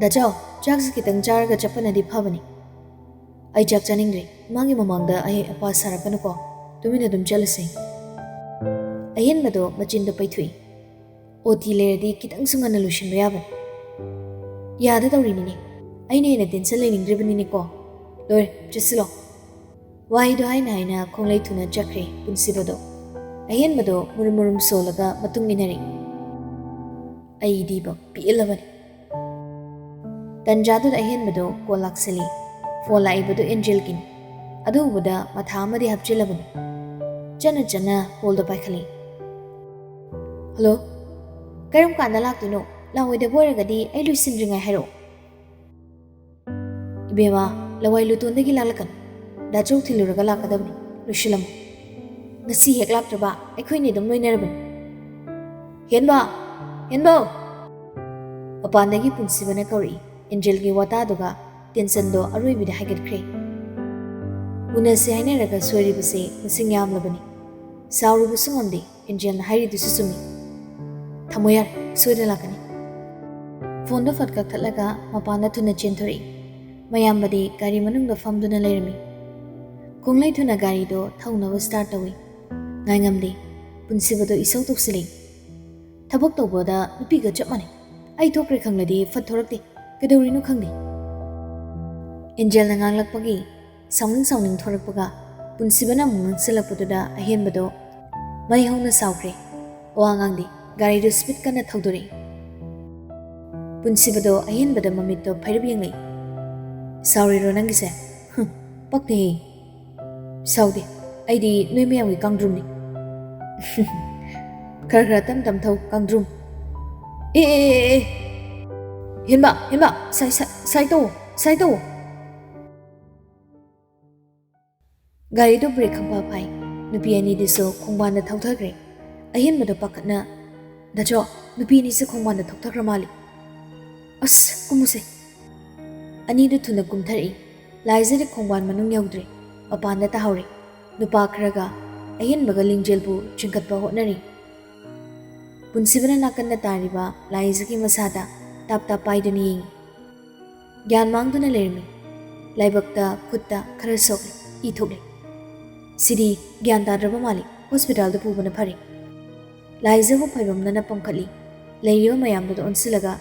Nachom, chaksa kitang charaga chapana di phabani. Ai chak chaningri, mangi mamangda ai apa sarakanu ko, tumina dum chalase. Ayen mado machin do paithui. Oti le di kitang sungana lushin bayaban. Yada tawrini ni, ai ne na tinsa lening dribani ni ko. Loi, chisilo. Wai do ai na konglay tuna chakre punsibado. Ayen mado murumurum solaga matung minari. Ai di ba piilabani. Tanjado ayen mado ko laksali. Fola ibado angel kin. Ado ubada mathama di hapchilabani. Chana hold the paikali. Hello? Karam kanda laktuno. Lawai da boragadi ay luisin ringa hero. Ibema, lawai lutun dagi lalakan. Dachok tiluraga lakadabni. Lushilam. Ngasi hek laptraba ay koy nidam noy naraban. Henba! Henbo! Apandagi punsibana kauri. Angel gi wata doga tension do arui bida haget kre. Unase haina raga swari base masing yam labani. Sauru busungamdi Angel na hairi dususumi. Thamoyar soida lakani. Phone do fatka khatlaga mapanda thuna chenthori. Mayambadi gari manungda famduna leirami. Konglai thuna gari do thaunawa start tawi. Ngaingamdi punsibado isau tuksili. Thabak tawboda nupiga chapmani. Ai thokre khangladi fathorakti. Kadawrino khangdi. Angel na nganglakpagi sauning thorakpaga punsibana mungang silakpaduda ahenbado mai hauna saukre. Oangangdi gari do speed kana thaudori. Punsibado ahenbada mamitto phairabiyangli. Sauri ro nangise. Pakte. Saudi. Aidi noi mayamgi kangdrumni. Khara tam thau kangdrum. Eh. Henba, sai to. Gari do break khamba phai. Nupi ani diso khongbana thauthagre. Ahen mada pakatna. Dacho, nupi ni se khongbana thauthakra mali. As, kumuse. Ani do thuna kumthari. Laizare khongban manung yaudre. Apanda tahawri. Nupa khraga. Ahen baga lingjelbu chingkatba hotnari. Punsibana nakanna tariba laizaki masada. Tap paidani yengi. Gyan mangduna lermi. Laibakta kutta khara sokle. Ithokle. Sidi gyan tadraba mali. Hospital da pubana phari. Laizabu phaibamna na pamkhali. Lairiba mayamda da onsilaga.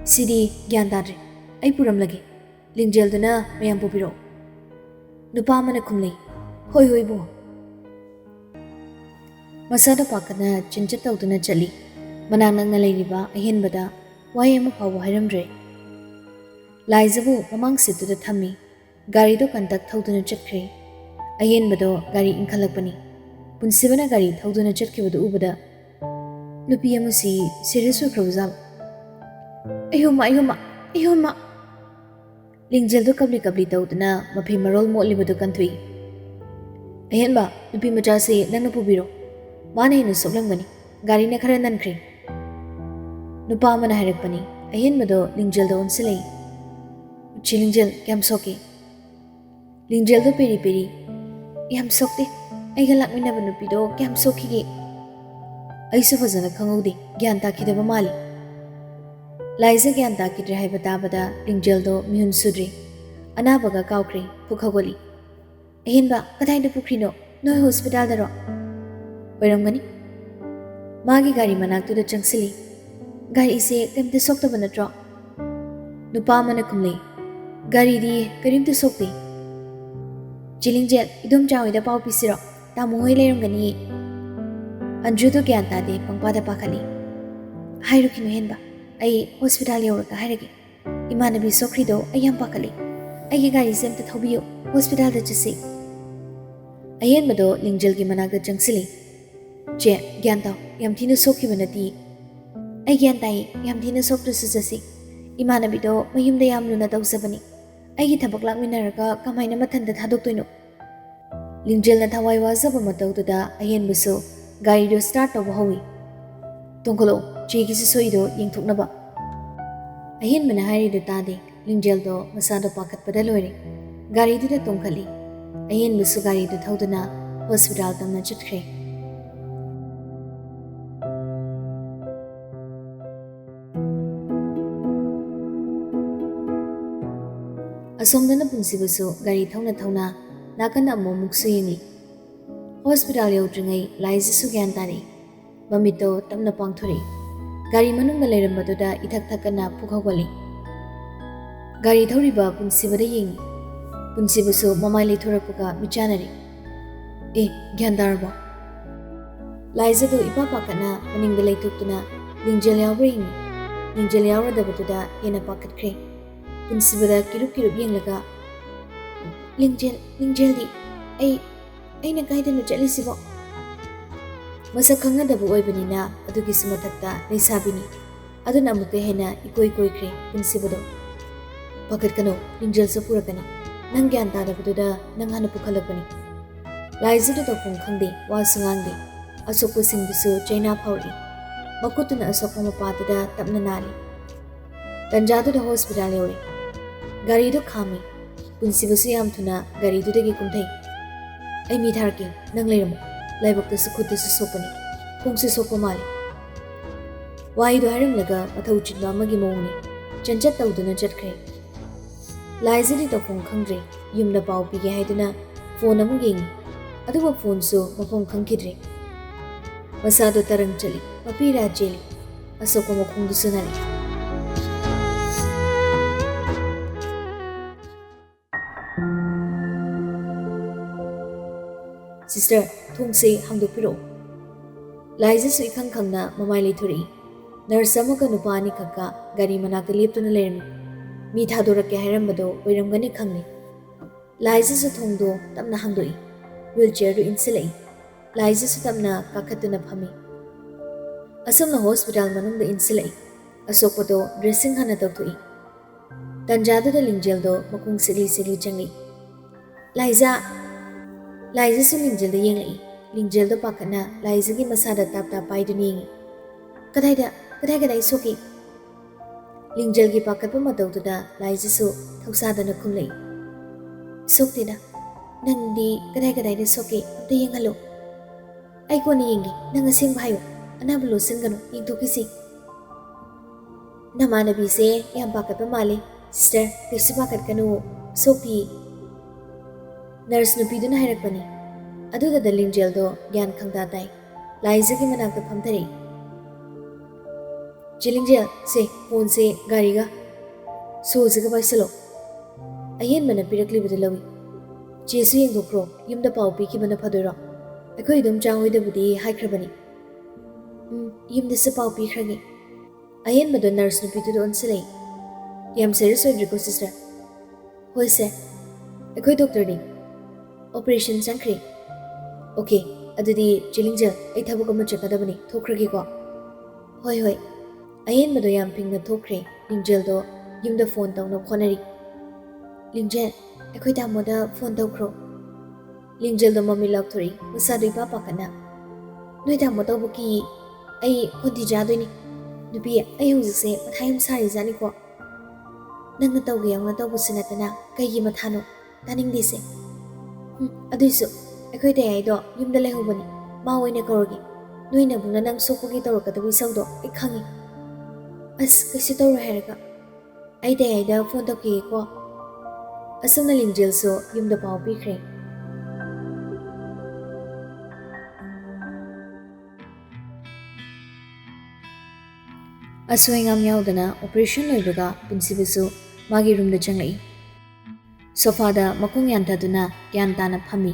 Sidi gyan tadre. Ai puram lagi. Lingjelduna mayam pupiro. Nupa mana kumlei. Hoi bo. Masada pakana chinchat tawduna chali. Mananang na lairiba ahenbada. Why am I Hiramdre? Lizabu among sit to the tummy. Gari do conduct Hauduna Chetcre. Ayen Bado, Gari in Kalapani. Punsivana Gari, Hauduna Chetki with Ubada. Nupiamusi, serious with Rosal. Ayuma. Lingjeldo kabli Taudana, Mapimarol Molibado country. Ayenba, Nupimajasi, Nanapubiro. Mana in a Soblangani, Gari Nakaranan Cree. Nupa mana harakpani, ayen mado lingjel do onsilei. Uchi lingjel yam soki. Lingjel do peri. Yam sokti. Ay galak minaba nupi do yam soki gi. Ay su fazana khangudi gyan takidaba mali. Laiza gyan takidre hai bada lingjel do mihun sudri. Anabaga kaukri pukhagoli. Ayen ba kadai do pukri no noi hospital daro. Oiramgani. Magi gari manaktu do changsili. Gari ise karimta soktaba natro. Nupa mana kumlei. Gari di karimta sokti. Jilingjel idom chawi pau pisiro. Tamu hoi lerumgani. Anju do gyan tade pangpada pakali. Hairukino henba. Ay hospital yauraka hairagi. Imanabi sokri do ayam pakali. Ay gari semta thobiyo hospital da chasi. Ayen mado lingjel gi managda changsili. Je gyan taw yam thina sokhi banati. Ay gyan tai yam thina soktu sujasi. Imanabido mayumda yam luna tawsabani. Ay thabak lakminaraga kamaina mathanda thadoktoino. Lingjel na thawai wazaba matawtuda ayen buso gari do start taw hawi. Tongkolo chegi si soido yengthoknaba. Ayen mana hari do tade lingjel do masado pakat pada loire. Gari do tongkali. Ayen buso gari do thawduna hospital tamna chatkre. ꯑꯁꯣꯝꯗꯅ ꯄꯨꯟꯁꯤꯕꯁꯨ ꯒꯥꯔꯤ ꯊꯧꯅ ꯊꯧꯅ ꯅꯥꯀꯟꯗ ꯑꯃꯨꯛꯁꯨ ꯌꯦꯡꯂꯤ꯫ Hospital ꯌꯧꯗ꯭ꯔꯤꯉꯩ ꯂꯥꯏꯖꯁꯨ ꯒ꯭ꯌꯥꯟ ꯇꯥꯔꯛꯏ꯫ ꯃꯃꯤꯠꯇꯣ ꯇꯞꯅ ꯄꯥꯡꯊꯣꯔꯛꯏ꯫ ꯒꯥꯔꯤ ꯃꯅꯨꯡꯗ ꯂꯩꯔꯝꯕꯗꯨꯗ ꯏꯊꯛ ꯊꯛꯀꯅ ꯄꯨꯛ ꯍꯧꯒꯠꯂꯤ꯫ ꯒꯥꯔꯤ ꯊꯧꯔꯤꯕ ꯄꯨꯟꯁꯤꯕꯗ ꯌꯦꯡꯉꯤ꯫ ꯄꯨꯟꯁꯤꯕꯁꯨ ꯃꯃꯥꯏ ꯂꯩꯊꯣꯔꯛꯄꯒ ꯃꯤꯠꯆꯥꯅꯔꯤ꯫ ꯒ꯭ꯌꯥꯟ ꯇꯥꯔꯕꯣ? ꯂꯥꯏꯖꯗꯨ ꯏꯄꯥ ꯄꯥꯈꯠꯅ ꯃꯅꯤꯡꯗ ꯂꯩꯊꯣꯛꯇꯨꯅ ꯂꯤꯡꯖꯦꯜ ꯌꯥꯎꯕ꯭ꯔꯥ ꯌꯦꯡꯉꯤ꯫ ꯂꯤꯡꯖꯦꯜ ꯌꯥꯎꯔꯗꯕꯗꯨꯗ ꯍꯦꯟꯅ ꯄꯥꯈꯠꯈ꯭ꯔꯦ꯫ ꯄꯨꯟꯁꯤꯕꯗ ꯀꯤꯔꯨꯞ ꯌꯦꯡꯂꯒ ꯂꯤꯡꯖꯦꯜꯗꯤ ꯑꯩꯅ ꯀꯥꯏꯗꯅꯣ ꯆꯠꯂꯤꯁꯤꯕꯣ? ꯃꯁꯛ ꯈꯪꯅꯗꯕ ꯑꯣꯏꯕꯅꯤꯅ ꯑꯗꯨꯒꯤꯁꯨ ꯃꯊꯛꯇ ꯂꯩꯁꯥꯕꯤꯅꯤ꯫ ꯑꯗꯨꯅ ꯑꯃꯨꯛꯀ ꯍꯦꯟꯅ ꯏꯀꯣꯏ ꯀꯣꯏꯈ꯭ꯔꯦ ꯄꯨꯟꯁꯤꯕꯗꯣ꯫ ꯄꯥꯈꯠꯀꯅꯣ, ꯂꯤꯡꯖꯦꯜꯁꯨ ꯄꯨꯔꯛꯀꯅꯤ꯫ ꯅꯪ ꯒ꯭ꯌꯥꯟ ꯇꯥꯗꯕꯗꯨꯗ ꯅꯪ ꯍꯥꯟꯅ ꯄꯨꯈꯠꯂꯛꯄꯅꯤ꯫ ꯂꯥꯏꯖꯗꯨ ꯇꯧꯐꯝ ꯈꯪꯗꯦ, ꯋꯥꯁꯨ ꯉꯥꯡꯗꯦ꯫ ꯑꯁꯣꯛꯄꯁꯤꯡꯗꯨꯁꯨ ꯆꯩꯅꯥ ꯐꯥꯎꯔꯛꯏ꯫ ꯃꯈꯨꯠꯇꯨꯅ ꯑꯁꯣꯛꯄ ꯃꯄꯥꯗꯨꯗ ꯇꯞꯅ ꯅꯥꯜꯂꯤ꯫ ꯇꯟꯖꯥꯗꯨꯗ ꯍꯣꯁꯄꯤꯇꯥꯜ ꯌꯧꯔꯦ꯫ ꯒꯥꯔꯤꯗꯨ ꯈꯥꯝꯃꯤ꯫ ꯄꯨꯟꯁꯤꯕꯁꯨ ꯌꯥꯝ ꯊꯨꯅ ꯒꯥꯔꯤꯗꯨꯗꯒꯤ ꯀꯨꯝꯊꯩ꯫ ꯑꯩ ꯃꯤ ꯊꯥꯔꯛꯀꯦ, ꯅꯪ ꯂꯩꯔꯝꯃꯣ꯫ ꯂꯥꯏꯕꯛꯇꯁꯨ ꯈꯨꯠꯇꯁꯨ ꯁꯣꯛꯄꯅꯤ, ꯈꯣꯡꯁꯨ ꯁꯣꯛꯄ ꯃꯥꯜꯂꯤ꯫ ꯋꯥꯍꯩꯗꯨ ꯍꯥꯏꯔꯝꯂꯒ ꯃꯊꯧ ꯆꯤꯟꯕ ꯑꯃꯒꯤ ꯃꯑꯣꯡꯅꯤ ꯆꯟꯆꯠ ꯇꯧꯗꯨꯅ ꯆꯠꯈ꯭ꯔꯦ꯫ ꯂꯥꯏꯖꯗꯤ ꯇꯧꯐꯝ ꯈꯪꯗ꯭ꯔꯦ꯫ ꯌꯨꯝꯗ ꯄꯥꯎ ꯄꯤꯒꯦ ꯍꯥꯏꯗꯨꯅ ꯐꯣꯟ ꯑꯃꯨꯛ ꯌꯦꯡꯉꯤ꯫ ꯑꯗꯨꯕꯨ ꯐꯣꯟꯁꯨ ꯃꯐꯝ ꯈꯪꯈꯤꯗ꯭ꯔꯦ꯫ ꯃꯁꯥꯗꯨ ꯇꯔꯪ ꯆꯠꯂꯤ, ꯃꯄꯤꯔꯥ ꯆꯦꯜꯂꯤ꯫ ꯑꯁꯣꯛꯄ ꯃꯈꯣꯡꯗꯨꯁꯨ ꯅꯥꯔꯤ꯫ ꯁꯤꯁꯇꯔ, ꯊꯣꯡꯁꯦ ꯍꯥꯡꯗꯣꯛꯄꯤꯔꯛꯑꯣ꯫ ꯂꯥꯏꯖꯁꯨ ꯏꯈꯪ ꯈꯪꯅ ꯃꯃꯥꯏ ꯂꯩꯊꯣꯔꯛꯏ꯫ ꯅꯔꯁ ꯑꯃꯒ ꯅꯨꯄꯥ ꯑꯅꯤꯈꯛꯀ ꯒꯥꯔꯤ ꯃꯅꯥꯛꯇ ꯂꯦꯞꯇꯨꯅ ꯂꯩꯔꯝꯃꯤ꯫ ꯃꯤ ꯊꯥꯗꯣꯔꯛꯀꯦ ꯍꯥꯏꯔꯝꯕꯗꯣ ꯑꯣꯏꯔꯝꯒꯅꯤ ꯈꯪꯂꯦ꯫ ꯂꯥꯏꯖꯁꯨ ꯊꯣꯡꯗꯣ ꯇꯞꯅ ꯍꯥꯡꯗꯣꯛꯏ꯫ ꯋꯤꯜꯆꯤꯌꯔꯗꯨ ꯏꯟꯁꯤꯜꯂꯛꯏ꯫ ꯂꯥꯏꯖꯁꯨ ꯇꯞꯅ ꯀꯥꯈꯠꯇꯨꯅ ꯐꯝꯃꯤ꯫ ꯑꯁꯨꯝꯅ ꯍꯣꯁꯄꯤꯇꯥꯜ ꯃꯅꯨꯡꯗ ꯏꯟꯁꯤꯜꯂꯛꯏ꯫ ꯑꯁꯣꯛꯄꯗꯣ ꯗ꯭ꯔꯦꯁꯤꯡ ꯍꯥꯟꯅ ꯇꯧꯊꯣꯛꯏ꯫ ꯇꯟꯖꯥꯗꯨꯗ ꯂꯤꯡꯖꯦꯜꯗꯣ ꯃꯈꯣꯡ ꯁꯤꯛꯂꯤ ꯆꯪꯂꯛꯏ꯫ ꯂꯥꯏꯖꯁꯨ ꯂꯤꯡꯖꯦꯜꯗ ꯌꯦꯡꯂꯛꯏ꯫ ꯂꯤꯡꯖꯦꯜꯗꯣ ꯄꯥꯈꯠꯅ ꯂꯥꯏꯖꯒꯤ ꯃꯁꯥꯗ ꯇꯥꯞ ꯄꯥꯏꯗꯨꯅ ꯌꯦꯡꯉꯤ꯫ ꯀꯗꯥꯏ ꯁꯣꯛꯀꯦ? ꯂꯤꯡꯖꯦꯜꯒꯤ ꯄꯥꯈꯠꯄ ꯃꯇꯧꯗꯨꯗ ꯂꯥꯏꯖꯁꯨ ꯊꯧꯁꯥꯗꯅ ꯈꯨꯝꯂꯛꯏ꯫ ꯁꯣꯛꯇꯦꯗ꯫ ꯅꯪꯗꯤ ꯀꯗꯥꯏꯗ ꯁꯣꯛꯀꯦ? ꯑꯝꯇ ꯌꯦꯡꯍꯜꯂꯣ꯫ ꯑꯩ ꯀꯣꯟꯅ ꯌꯦꯡꯒꯦ, ꯅꯪ ꯑꯁꯦꯡꯕ ꯍꯥꯏꯌꯣ꯫ ꯑꯅꯥꯕ ꯂꯣꯠꯁꯤꯟꯒꯅꯨ, ꯌꯦꯡꯊꯣꯛꯈꯤꯁꯤ꯫ ꯅꯃꯥꯟꯅꯕꯤꯁꯦ ꯌꯥꯝ ꯄꯥꯈꯠꯄ ꯃꯥꯜꯂꯤ꯫ ꯁꯤꯁꯇꯔ, ꯀꯩꯁꯨ ꯄꯥꯈꯠꯀꯅꯨ, ꯁꯣꯛꯇꯤꯌꯦ꯫ ꯅꯔꯁ ꯅꯨꯄꯤꯗꯨꯅ ꯍꯥꯏꯔꯛꯄꯅꯤ꯫ ꯑꯗꯨꯗ ꯂꯤꯡꯖꯦꯜꯗꯣ ꯒ꯭ꯌꯥꯟ ꯈꯪꯇꯥ ꯇꯥꯏ꯫ ꯂꯥꯏꯖꯒꯤ ꯃꯅꯥꯛꯇ ꯐꯝꯊꯔꯛꯏ꯫ ꯆꯦ ꯂꯤꯡꯖꯦꯜ, ꯁꯦ ꯐꯣꯟꯁꯦ ꯒꯥꯔꯤꯒ ꯁꯣꯁꯤꯒ ꯄꯥꯏꯁꯤꯜꯂꯣ꯫ ꯑꯍꯦꯟꯕꯅ ꯄꯤꯔꯛꯂꯤꯕꯗꯨ ꯂꯧꯏ꯫ ꯆꯦꯁꯨ ꯌꯦꯡꯊꯣꯛꯈ꯭ꯔꯣ, ꯌꯨꯝꯗ ꯄꯥꯎ ꯄꯤꯈꯤꯕꯅ ꯐꯗꯣꯏꯔꯣ? ꯑꯩꯈꯣꯏ ꯑꯗꯨꯝ ꯍꯣꯏꯗꯕꯨꯗꯤ ꯍꯥꯏꯈ꯭ꯔꯕꯅꯤ꯫ ꯌꯨꯝꯗꯁꯨ ꯄꯥꯎ ꯄꯤꯈ꯭ꯔꯒꯦ꯫ ꯑꯍꯦꯟꯕꯗꯣ ꯅꯔꯁ ꯅꯨꯄꯤꯗꯨꯗ ꯑꯣꯟꯁꯤꯜꯂꯛꯏ꯫ ꯌꯥꯝ ꯁꯦꯔꯤꯌꯁ ꯑꯣꯏꯗ꯭ꯔꯤꯀꯣ ꯁꯤꯁꯇꯔ? ꯍꯣꯏ ꯁꯥꯔ, ꯑꯩꯈꯣꯏ ꯗꯣꯛꯇꯔꯅꯤ꯫ ꯑꯣꯄꯔꯦꯁꯟ ꯆꯪꯈ꯭ꯔꯦ꯫ ꯑꯣꯀꯦ, ꯑꯗꯨꯗꯤ ꯆꯦ ꯂꯤꯡꯖꯦꯜ, ꯑꯩ ꯊꯕꯛ ꯑꯃ ꯆꯠꯀꯗꯕꯅꯤ, ꯊꯣꯛꯈ꯭ꯔꯒꯦꯀꯣ? ꯍꯣꯏ꯫ ꯑꯍꯦꯟꯕꯗꯣ ꯌꯥꯝ ꯐꯤꯡꯅ ꯊꯣꯛꯈ꯭ꯔꯦ꯫ ꯂꯤꯡꯖꯦꯜꯗꯣ ꯌꯨꯝꯗ ꯐꯣꯟ ꯇꯧꯅꯕ ꯍꯣꯠꯅꯔꯤ꯫ ꯂꯤꯡꯖꯦꯜ, ꯑꯩꯈꯣꯏ ꯇꯥꯃꯣꯗ ꯐꯣꯟ ꯇꯧꯈ꯭ꯔꯣ꯫ ꯂꯤꯡꯖꯦꯜꯗꯣ ꯃꯃꯤꯠ ꯂꯥꯎꯊꯣꯔꯛꯏ, ꯃꯁꯥꯗꯣ ꯏꯄꯥ ꯄꯥꯈꯠꯅ꯫ ꯅꯣꯏ ꯇꯥꯃꯣ ꯇꯧꯕ ꯀꯤꯌꯦ, ꯑꯩ ꯈꯣꯟꯊꯤ ꯆꯥꯗꯣꯏꯅꯤ꯫ ꯅꯨꯄꯤ, ꯑꯩ ꯍꯧꯖꯤꯛꯁꯦ ꯃꯊꯥ ꯌꯥꯝ ꯁꯥꯔꯤꯖꯥꯠꯅꯤꯀꯣ꯫ ꯅꯪꯅ ꯇꯧꯒꯦ ꯌꯥꯎꯅ ꯇꯧꯕꯁꯨ ꯅꯠꯇꯅ ꯀꯩꯒꯤ ꯃꯊꯥꯅꯣ? ꯇꯥꯅꯤꯡꯗꯦꯁꯦ꯫ ꯑꯗꯨꯏꯁꯨ ꯑꯩꯈꯣꯏ ꯇꯌꯥꯏꯗꯣ ꯌꯨꯝꯗ ꯂꯩꯍꯧꯕꯅꯤ, ꯃꯥ ꯑꯣꯏꯅ ꯀꯧꯔꯒꯦ꯫ ꯅꯣꯏ ꯅꯕꯨꯡꯅ ꯅꯪ ꯁꯣꯛꯄꯒꯤ ꯇꯧꯔꯛꯀꯗꯕ ꯏꯁꯧꯗꯣ ꯑꯩ ꯈꯪꯉꯤ꯫ ꯑꯁ, ꯀꯩꯁꯨ ꯇꯧꯔꯣꯏ ꯍꯥꯏꯔꯒ꯫ ꯑꯩ ꯇꯌꯥꯏꯗ ꯐꯣꯟ ꯇꯧꯈꯤꯒꯦꯀꯣ꯫ ꯑꯁꯨꯝꯅ ꯂꯤꯡꯖꯦꯜꯁꯨ ꯌꯨꯝꯗ ꯄꯥꯎ ꯄꯤꯈ꯭ꯔꯦ꯫ ꯑꯁꯣꯏ ꯑꯉꯥꯝ ꯌꯥꯎꯗꯅ ꯑꯣꯄꯔꯦꯁꯟ ꯂꯣꯏꯕꯒ ꯄꯨꯟꯁꯤꯕꯁꯨ ꯃꯥꯒꯤ ꯔꯨꯝꯗ ꯆꯪꯂꯛꯏ꯫ ꯁꯣꯐꯥꯗ ꯃꯈꯣꯡ ꯌꯥꯟꯊꯗꯨꯅ ꯒ꯭ꯌꯥꯟ ꯇꯥꯅ ꯐꯝꯃꯤ꯫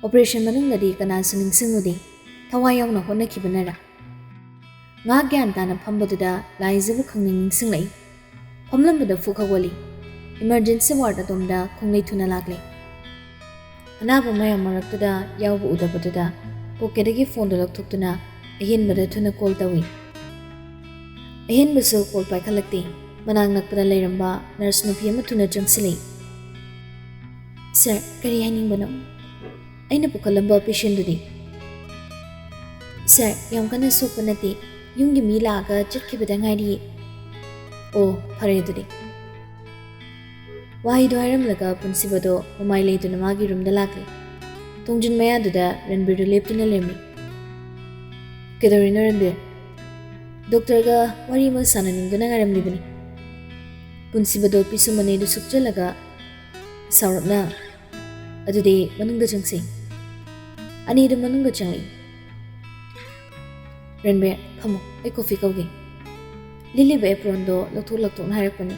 ꯑꯣꯄꯔꯦꯁꯟ ꯃꯅꯨꯡꯗꯗꯤ ꯀꯅꯥꯁꯨ ꯅꯤꯡꯁꯤꯡꯂꯨꯗꯦ, ꯊꯋꯥꯏ ꯌꯥꯎꯅ ꯍꯣꯠꯅꯈꯤꯕꯅꯔ? ꯉꯥꯏꯍꯥꯛ ꯒ꯭ꯌꯥꯟ ꯇꯥꯅ ꯐꯝꯕꯗꯨꯗ ꯂꯥꯏꯖꯕꯨ ꯅꯤꯡꯁꯤꯡꯂꯛꯏ꯫ ꯐꯝꯂꯝꯕꯗ ꯐꯨꯛ ꯍꯧꯒꯠꯂꯤ꯫ ꯏꯃꯔꯖꯦꯟꯁꯤ ꯋꯥꯔꯗ ꯑꯗꯣꯝꯗ ꯈꯣꯡꯂꯩ ꯊꯨꯅ ꯂꯥꯛꯂꯦ꯫ ꯑꯅꯥꯕ ꯃꯌꯥꯝ ꯃꯔꯛꯇꯨꯗ ꯌꯥꯎꯕ ꯎꯗꯕꯗꯨꯗ ꯄꯣꯀꯦꯠꯇꯒꯤ ꯐꯣꯟꯗꯣ ꯂꯧꯊꯣꯛꯇꯨꯅ ꯑꯍꯦꯟꯕꯗ ꯊꯨꯅ ꯀꯣꯜ ꯇꯧꯏ꯫ ꯑꯍꯦꯟꯕꯁꯨ ꯀꯣꯜ ꯄꯥꯏꯈꯠꯂꯛꯇꯦ꯫ ꯃꯅꯥꯛ ꯅꯛꯄꯗ ꯂꯩꯔꯝꯕ ꯅꯔꯁ ꯅꯨꯄꯤ ꯑꯃ ꯊꯨꯅ ꯆꯪꯁꯤꯜꯂꯛꯏ꯫ ꯁꯥꯔ, ꯀꯔꯤ ꯍꯥꯏꯅꯤꯡꯕꯅꯣ? ꯑꯩꯅ ꯄꯨꯈꯠꯂꯝꯕ ꯄꯦꯁꯦꯟꯗꯨꯗꯤ? ꯁꯥꯔ, ꯌꯥꯝ ꯀꯟꯅ ꯁꯣꯛꯄ ꯅꯠꯇꯦ, ꯌꯨꯝꯒꯤ ꯃꯤ ꯂꯥꯛꯑꯒ ꯆꯠꯈꯤꯕꯗ ꯉꯥꯏꯔꯤꯌꯦ꯫ ꯑꯣ, ꯐꯔꯦ ꯑꯗꯨꯗꯤ꯫ ꯋꯥꯍꯩꯗꯣ ꯍꯥꯏꯔꯝꯂꯒ ꯄꯨꯟꯁꯤꯕꯗꯣ ꯃꯃꯥꯏ ꯂꯩꯗꯨꯅ ꯃꯥꯒꯤ ꯔꯨꯝꯗ ꯂꯥꯛꯂꯦ꯫ ꯊꯣꯡꯖꯤꯟ ꯃꯌꯥꯗꯨꯗ ꯔꯟꯕꯤꯔꯗꯨ ꯂꯦꯞꯇꯨꯅ ꯂꯩꯔꯝꯃꯤ꯫ ꯀꯩꯗꯧꯔꯤꯅꯣ ꯔꯟꯕꯤꯔ? ꯗꯣꯛꯇꯔꯒ ꯋꯥꯔꯤ ꯑꯃ ꯁꯥꯟꯅꯅꯤꯡꯗꯨꯅ ꯉꯥꯏꯔꯝꯂꯤꯕꯅꯤ꯫ ꯄꯨꯟꯁꯤꯕꯗꯣ ꯄꯤꯁꯨꯃꯅꯦꯗꯨ ꯁꯨꯛꯆꯜꯂꯒ ꯁꯥꯎꯔꯞꯅ ꯑꯗꯨꯗꯤ ꯃꯅꯨꯡꯗ ꯆꯪꯁꯤ ꯑꯅꯤꯗꯨ ꯃꯅꯨꯡꯗ ꯆꯪꯂꯛꯏ ꯔꯟꯕꯤꯔ ꯐꯝꯃꯨ ꯑꯩ ꯀꯣꯐꯤ ꯀꯧꯒꯦ ꯂꯤꯠꯂꯤꯕ ꯑꯦꯄ꯭ꯔꯣꯟꯗꯣ ꯂꯧꯊꯣꯛꯅ ꯍꯥꯏꯔꯛꯄꯅꯤ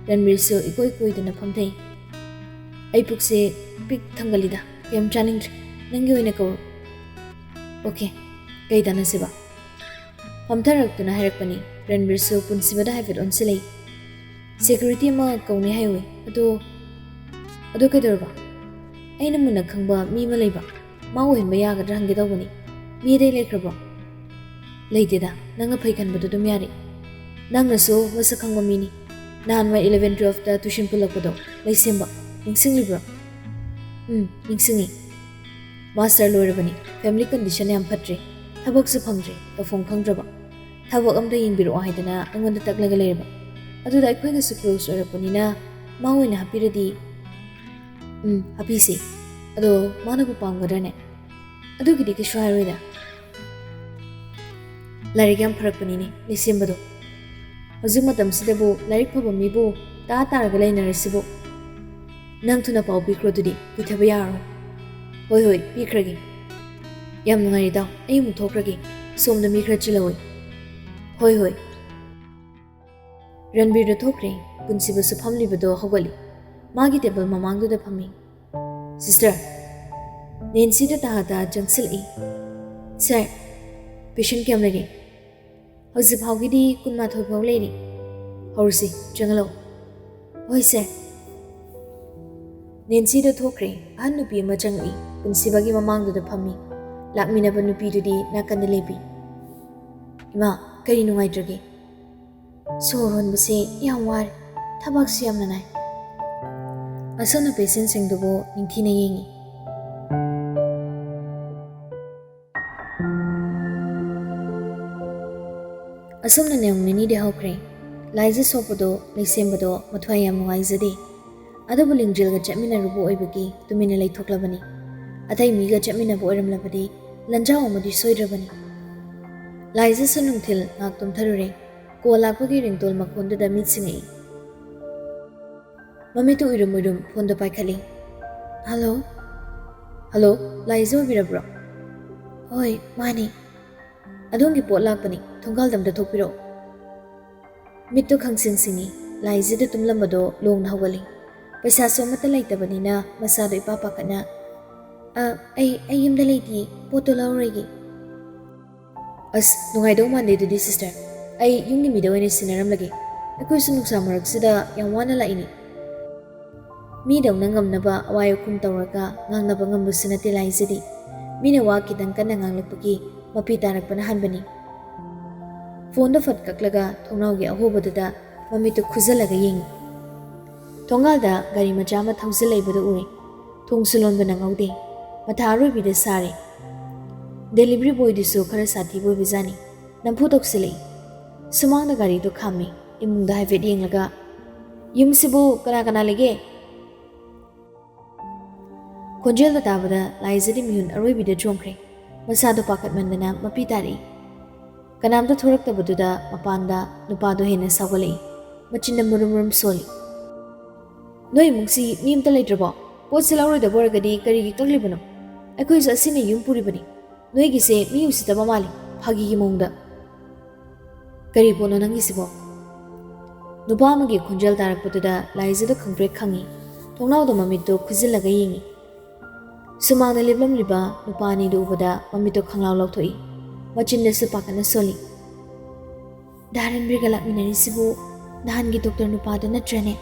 ꯔꯟꯕꯤꯔꯁꯨ ꯏꯀꯣꯏ ꯀꯣꯏꯗꯅ ꯐꯝꯊꯩ ꯑꯩ ꯄꯨꯛꯁꯦ ꯄꯤꯛ ꯊꯪꯒꯠꯂꯤꯗ ꯀꯩꯝ ꯆꯥꯅꯤꯡꯗ꯭ꯔꯦ ꯅꯪꯒꯤ ꯑꯣꯏꯅ ꯀꯧꯔꯣ ꯑꯣꯀꯦ ꯀꯩ ꯇꯥꯟꯅꯁꯤꯕ ꯐꯝꯊꯔꯛꯇꯨꯅ ꯍꯥꯏꯔꯛꯄꯅꯤ ꯔꯟꯕꯤꯔꯁꯨ ꯄꯨꯟꯁꯤꯕꯗ ꯍꯥꯏꯐꯦꯠ ꯑꯣꯟꯁꯤꯜꯂꯛꯏ ꯁꯦꯀ꯭ꯌꯨꯔꯤꯇꯤ ꯑꯃ ꯀꯧꯅꯤ ꯍꯥꯏꯌꯨꯏ ꯑꯗꯣ ꯀꯩꯗꯧꯔꯕ ꯑꯩꯅ ꯃꯨꯟꯅ ꯈꯪꯕ ꯃꯤ ꯑꯃ ꯂꯩꯕ ꯃꯥ ꯑꯣꯏꯍꯟꯕ ꯌꯥꯒꯗ꯭ꯔꯥ ꯍꯪꯒꯦ ꯇꯧꯕꯅꯤ ꯃꯤ ꯑꯇꯩ ꯂꯩꯈ꯭ꯔꯕꯣ ꯂꯩꯇꯦꯗ ꯅꯪꯅ ꯐꯩ ꯈꯟꯕꯗꯨ ꯑꯗꯨꯝ ꯌꯥꯔꯦ ꯅꯪꯅꯁꯨ ꯃꯁꯛ ꯈꯪꯕ ꯃꯤꯅꯤ ꯅꯍꯥꯟꯋꯥꯏ 11-12ꯇ ꯇ꯭ꯌꯨꯁꯟ ꯄꯨꯜꯂꯛꯄꯗꯣ ꯂꯩꯁꯦꯝꯕ ꯅꯤꯡꯁꯤꯡꯂꯤꯕ꯭ꯔꯣ ꯅꯤꯡꯁꯤꯡꯉꯤ ꯃꯥꯁꯇꯔ ꯂꯣꯏꯔꯕꯅꯤ ꯐꯦꯃꯤꯂꯤ ꯀꯟꯗꯤꯁꯟ ꯌꯥꯝ ꯐꯠꯇ꯭ꯔꯦ ꯊꯕꯛꯁꯨ ꯐꯪꯗ꯭ꯔꯦ ꯇꯧꯐꯝ ꯈꯪꯗ꯭ꯔꯕ ꯊꯕꯛ ꯑꯝꯇ ꯌꯦꯡꯕꯤꯔꯛꯑꯣ ꯍꯥꯏꯗꯅ ꯑꯩꯉꯣꯟꯗ ꯇꯛꯂꯒ ꯂꯩꯔꯕ ꯑꯗꯨꯗ ꯑꯩꯈꯣꯏꯒꯁꯨ ꯀ꯭ꯂꯣꯁ ꯑꯣꯏꯔꯛꯄꯅꯤ나 ꯃꯥ ꯑꯣꯏꯅ ꯍꯥꯞꯄꯤꯔꯗꯤ ꯍꯥꯞꯄꯤꯁꯤ ꯑꯗꯣ ꯃꯥꯅꯕꯨ ꯄꯥꯝꯒꯗ꯭ꯔꯅꯦ ꯑꯗꯨꯒꯤꯗꯤ ꯀꯩꯁꯨ ꯍꯥꯏꯔꯣꯏꯗ ꯂꯥꯏꯔꯤꯛ ꯌꯥꯝ ꯐꯔꯛꯄꯅꯤꯅꯦ ꯂꯩꯁꯦꯝꯕꯗꯣ ꯍꯧꯖꯤꯛ ꯃꯇꯝꯁꯤꯗꯕꯨ ꯂꯥꯏꯔꯤꯛ ꯐꯕ ꯃꯤꯕꯨ ꯇꯥꯔꯒ ꯂꯩꯅꯔꯁꯤꯕꯨ ꯅꯪ ꯊꯨꯅ ꯄꯥꯎ ꯄꯤꯈ꯭ꯔꯣ ꯑꯗꯨꯗꯤ ꯀꯨꯏꯊꯕ ꯌꯥꯔꯔꯣꯏ ꯍꯣꯏ ꯄꯤꯈ꯭ꯔꯒꯦ ꯌꯥꯝ ꯅꯨꯡꯉꯥꯏꯔꯦ ꯏꯇꯥꯎ ꯑꯩ ꯑꯃꯨꯛ ꯊꯣꯛꯈ꯭ꯔꯒꯦ ꯁꯣꯝꯗ ꯃꯤ ꯈꯔ ꯆꯤꯜꯍꯧꯏ ꯍꯣꯏ ꯔꯟꯕꯤꯔꯗꯣ ꯊꯣꯛꯈ꯭ꯔꯦ ꯄꯨꯟꯁꯤꯕꯁꯨ ꯐꯝꯂꯤꯕꯗꯣ ꯍꯧꯒꯠꯂꯤ ꯃꯥꯒꯤ ꯇꯦꯕꯜ ꯃꯃꯥꯡꯗꯨꯗ ꯐꯝꯃꯤ ꯁꯤꯁꯇꯔ ꯅꯦꯟꯁꯤꯗ ꯇꯥ ꯆꯪꯁꯤꯜꯂꯛꯏ ꯁꯥꯔ ꯄꯦꯁꯦꯟ ꯀꯌꯥꯝ ꯂꯩꯔꯤ ꯍꯧꯖꯤꯛ ꯐꯥꯎꯒꯤꯗꯤ 12 ꯐꯥꯎ ꯂꯩꯔꯤ ꯍꯧꯔꯁꯤ ꯆꯪꯍꯜꯂꯣ ꯍꯣꯏ ꯁꯥꯔ ꯅꯦꯟꯁꯤꯗꯣ ꯊꯣꯛꯈ꯭ꯔꯦ ꯑꯍꯟ ꯅꯨꯄꯤ ꯑꯃ ꯆꯪꯂꯛꯏ ꯄꯨꯟꯁꯤꯕꯒꯤ ꯃꯃꯥꯡꯗꯨꯗ ꯐꯝꯃꯤ ꯂꯥꯛꯃꯤꯟꯅꯕ ꯅꯨꯄꯤꯗꯨꯗꯤ ꯅꯥꯀꯟꯗ ꯂꯦꯞꯄꯤ ꯏꯃꯥ ꯀꯔꯤ ꯅꯨꯡꯉꯥꯏꯇ꯭ꯔꯒꯦ ꯁꯣꯔ ꯍꯣꯟꯕꯁꯦ ꯌꯥꯝ ꯋꯥꯔꯦ ꯊꯕꯛꯁꯨ ꯌꯥꯝꯅ ꯅꯥꯏ ꯑꯁꯣꯝꯅ ꯄꯦꯁꯦꯟꯁꯤꯡꯗꯨꯕꯨ ꯅꯤꯡꯊꯤꯅ ꯌꯦꯡꯉꯤ ꯑꯁꯣꯝꯅ ꯅꯣꯡ ꯅꯤꯅꯤꯗꯤ ꯍꯧꯈ꯭ꯔꯦ ꯂꯥꯏꯖ ꯁꯣꯛꯄꯗꯣ ꯂꯩꯁꯦꯝꯕꯗꯣ ꯃꯊ꯭ꯋꯥꯏ ꯌꯥꯝ ꯅꯨꯡꯉꯥꯏꯖꯗꯦ ꯑꯗꯨꯕꯨ ꯂꯤꯡꯖꯦꯜꯒ ꯆꯠꯃꯤꯟꯅꯔꯨꯕ ꯑꯣꯏꯕꯒꯤ ꯇꯨꯃꯤꯟꯅ ꯂꯩꯊꯣꯛꯂꯕꯅꯤ ꯑꯇꯩ ꯃꯤꯒ ꯆꯠꯃꯤꯟꯅꯕ ꯑꯣꯏꯔꯝꯂꯕꯗꯤ ꯂꯟꯖꯥꯎ ꯑꯃꯗꯤ ꯁꯣꯏꯗ꯭ꯔꯕꯅꯤ ꯂꯥꯏꯖꯁꯨ ꯅꯨꯡꯊꯤꯜ ꯉꯥꯛ ꯇꯨꯝꯊꯔꯨꯔꯦ ꯀꯣꯜ ꯂꯥꯛꯄꯒꯤ ꯔꯤꯡꯇꯣꯜ ꯃꯈꯣꯟꯗꯨꯗ ꯃꯤꯠ ꯁꯤꯡꯉꯛꯏ ꯃꯃꯤꯠꯇꯨ ꯎꯏꯔꯨꯝ ꯐꯣꯟꯗꯣ ꯄꯥꯏꯈꯠꯂꯤ ꯍꯜꯂꯣ ꯂꯥꯏꯖ ꯑꯣꯏꯕꯤꯔꯕ꯭ꯔꯣ ꯍꯣꯏ ꯃꯥꯅꯤ ꯑꯗꯣꯝꯒꯤ ꯄꯣꯠ ꯂꯥꯛꯄꯅꯤ ꯊꯣꯡꯒꯥꯜꯗ ꯑꯝꯇ ꯊꯣꯛꯄꯤꯔꯛꯑꯣ ꯃꯤꯠꯇꯨ ꯈꯪꯁꯤꯡ ꯁꯤꯡꯉꯤ ꯂꯥꯏꯖꯗ ꯇꯨꯝꯂꯝꯕꯗꯣ ꯂꯣꯡꯅ ꯍꯧꯒꯠꯂꯤ ꯄꯩꯁꯥꯁꯨ ꯑꯃꯠꯇ ꯂꯩꯇꯕꯅꯤꯅ ꯃꯁꯥꯗꯣ ꯏꯄꯥ ꯄꯥꯈꯠꯅ ꯑꯩ ꯌꯨꯝꯗ ꯂꯩꯇꯦ ꯄꯣꯠꯇꯣ ꯂꯧꯔꯣꯏꯒꯦ ꯑꯁ ꯅꯨꯡꯉꯥꯏꯗꯧ ꯃꯥꯟꯗꯦ ꯑꯗꯨꯗꯤ ꯁꯤꯁꯇꯔ ꯑꯩ ꯌꯨꯝꯒꯤ ꯃꯤꯗ ꯑꯣꯏꯅ ꯁꯤꯟꯅꯔꯝꯂꯒꯦ ꯑꯩꯈꯣꯏꯁꯨ ꯅꯨꯡꯁꯥ ꯃꯔꯛꯁꯤꯗ ꯌꯥꯝ ꯋꯥꯅ ꯂꯥꯛꯏꯅꯤ ꯃꯤꯗꯧꯅ ꯉꯝꯅꯕ ꯑꯋꯥꯏ ꯑꯈꯨꯝ ꯇꯧꯔꯒ ꯉꯥꯡꯅꯕ ꯉꯝꯕꯁꯨ ꯅꯠꯇꯦ ꯂꯥꯏꯖꯗꯤ ꯃꯤꯅ ꯋꯥ ꯈꯤꯇꯪ ꯀꯟꯅ ꯉꯥꯡꯂꯛꯄꯒꯤ ꯃꯄꯤ ꯇꯥꯔꯛꯄꯅ ꯍꯥꯟꯕꯅꯤ ꯐꯣꯟꯗꯣ ꯐꯠ ꯀꯛꯂꯒ ꯊꯣꯡꯅꯥꯎꯒꯤ ꯑꯍꯣꯕꯗꯨꯗ ꯃꯃꯤꯠꯇꯨ ꯈꯨꯖꯜꯂꯒ ꯌꯦꯡꯉꯤ ꯊꯣꯡꯒꯥꯜꯗ ꯒꯥꯔꯤ ꯃꯆꯥ ꯑꯃ ꯊꯧꯖꯤꯜꯂꯛꯏꯕꯗꯨ ꯎꯔꯦ ꯊꯣꯡꯁꯨ ꯂꯣꯟꯕ ꯅꯪꯍꯧꯗꯦ ꯃꯊꯥ ꯑꯔꯣꯏꯕꯤꯗ ꯁꯥꯔꯦ ꯗꯦꯂꯤꯚꯔꯤ ꯕꯣꯏꯗꯨꯁꯨ ꯈꯔ ꯁꯥꯊꯤꯕ ꯑꯣꯏꯕꯖꯥꯠꯅꯤ ꯅꯝꯐꯨ ꯇꯧꯁꯤꯜꯂꯛꯏ ꯁꯨꯃꯥꯡꯗ ꯒꯥꯔꯤꯗꯣ ꯈꯥꯝꯃꯤ ꯏꯃꯨꯡꯗ ꯍꯥꯏꯐꯦꯠ ꯌꯦꯡꯂꯒ ꯌꯨꯝꯁꯤꯕꯨ ꯀꯅꯥ ꯂꯩꯒꯦ ꯈꯣꯟꯖꯦꯜꯗ ꯇꯥꯕꯗ ꯂꯥꯏꯖꯗꯤ ꯃꯤꯍꯨꯟ ꯑꯔꯣꯏꯕꯤꯗ ꯆꯣꯡꯈ꯭ꯔꯦ ꯃꯁꯥꯗꯣ ꯄꯥꯈꯠꯃꯟꯗꯅ ꯃꯄꯤ ꯇꯥꯔꯛꯏ ꯀꯅꯥꯝꯇ ꯊꯣꯔꯛꯇꯕꯗꯨꯗ ꯃꯄꯥꯟꯗ ꯅꯨꯄꯥꯗꯣ ꯍꯦꯟꯅ ꯁꯥꯎꯒꯠꯂꯛꯏ ꯃꯆꯤꯟꯗ ꯃꯨꯔꯨꯝ ꯁꯣꯜꯂꯤ ꯅꯣꯏ ꯏꯃꯨꯡꯁꯤ ꯃꯤ ꯑꯃꯇ ꯂꯩꯇ꯭ꯔꯕꯣ ꯄꯣꯠꯁꯤ ꯂꯧꯔꯣꯏꯗꯕ ꯑꯣꯏꯔꯒꯗꯤ ꯀꯔꯤꯒꯤ ꯀꯛꯂꯤꯕꯅꯣ ꯑꯩꯈꯣꯏꯁꯨ ꯑꯁꯤꯅ ꯌꯨꯝ ꯄꯨꯔꯤꯕꯅꯤ ꯅꯣꯏꯒꯤꯁꯦ ꯃꯤ ꯎꯁꯤꯠꯇꯕ ꯃꯥꯜꯂꯤ ꯐꯥꯒꯤꯒꯤ ꯃꯑꯣꯡꯗ ꯀꯔꯤ ꯄꯣꯠꯅꯣ ꯅꯪꯒꯤꯁꯤꯕꯣ ꯅꯨꯄꯥ ꯑꯃꯒꯤ ꯈꯣꯟꯖꯦꯜ ꯇꯥꯔꯛꯄꯗꯨꯗ ꯂꯥꯏꯖꯗ ꯈꯪꯄ꯭ꯔꯦꯛ ꯈꯪꯉꯤ ꯊꯣꯡꯅꯥꯎꯗ ꯃꯃꯤꯠꯇꯨ ꯈꯨꯖꯤꯜꯂꯒ ꯌꯦꯡꯉꯤ ꯁꯨꯃꯥꯡꯗ ꯂꯦꯞꯂꯝꯂꯤꯕ ꯅꯨꯄꯥ ꯑꯅꯤꯗꯨ ꯎꯕꯗ ꯃꯃꯤꯠꯇꯨ ꯈꯪꯂꯥꯎ ꯂꯧꯊꯣꯛꯏ ꯃꯆꯤꯟꯗꯁꯨ ꯄꯥꯈꯠꯅ ꯁꯣꯜꯂꯤ ꯔꯟꯕꯤꯔꯒ ꯂꯥꯛꯃꯤꯟꯅꯔꯤꯁꯤꯕꯨ ꯅꯍꯥꯟꯒꯤ ꯗꯣꯛꯇꯔ ꯅꯨꯄꯥꯗꯨ ꯅꯠꯇ꯭ꯔꯅꯦ